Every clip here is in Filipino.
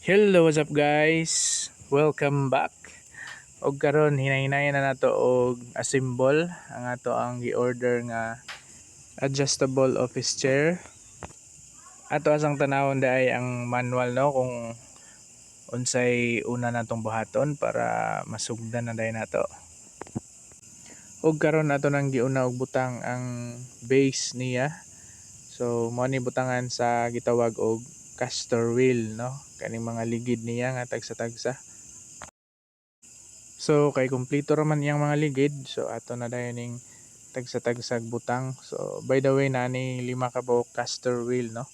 Hello, what's up guys? Welcome back. Og karon hinay-hinayan na nato og assemble ang ato ang gi-order nga adjustable office chair. Ato asang tanawon daay ang manual no kung unsay una natong buhaton para masugdan na dayon nato. Og karon ato nang giuna og butang ang base niya. So mao ni butangan sa gitawag og caster wheel no, kaning mga ligid niya nga tagsa-tagsa. So kay kumpleto raman iyang mga ligid, so ato na dayon ning tagsa-tagsag butang. So by the way nani 5 ka buok caster wheel no.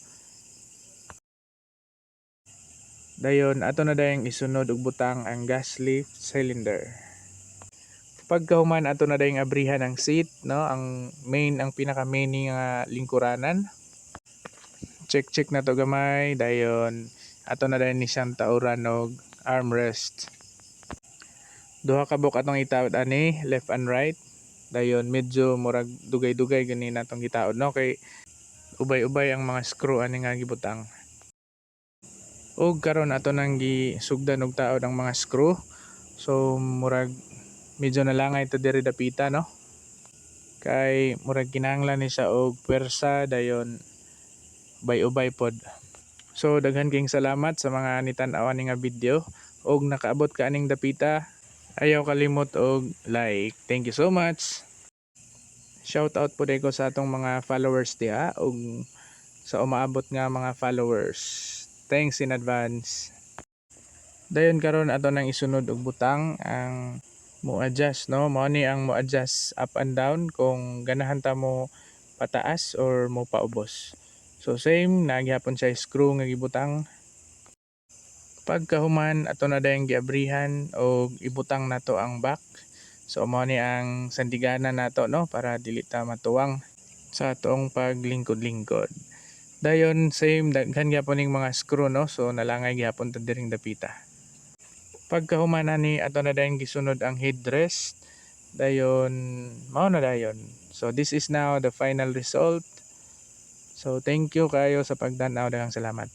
Dayon ato na dayon isunod og butang ang gas lift cylinder. Pagkahuman ato na dayon abrihan ang seat no, ang pinaka main nga lingkuranan. Check na to gamay, dayon ato na dayon ni siyang tauran og armrest. Duha ka buok atong itaod ani left and right. Dayon medyo murag dugay-dugay gani natong gitaod no, kay ubay-ubay ang mga screw ani nga gibutang. Og karon ato nang gisugdan og taod ang mga screw. So murag medyo nalangay to diri dapita no. Kay murag kinahanglan ni siya og pwersa dayon ubay-ubay pod. So daghan kayong salamat sa mga nitan-awan ni nga video og nakaabot ka aning dapita. Ayaw kalimot og like. Thank you so much. Shout out po ko sa atong mga followers diha og sa umaabot nga mga followers. Thanks in advance. Dayon karon ato nang isunod og butang ang mo-adjust no. Mao ni ang mo-adjust up and down kung ganahan ta mo pataas or mo paubos. So same nagyapon siya screw nga gibutang. Pagkahuman ato na dayong giabrihan o ibutang nato ang back. So mao ni ang sandiganan nato no para dili ta matuwang sa atong paglingkod-lingkod. Dayon same daghan gyapon ning mga screw no, so nalangay gyapon ta diring dapita. Pagkahuman ani ato na dayong gisunod ang headrest. Dayon mao na dayon. So this is now the final result. So thank you kayo sa pagdan-aw, daghang salamat.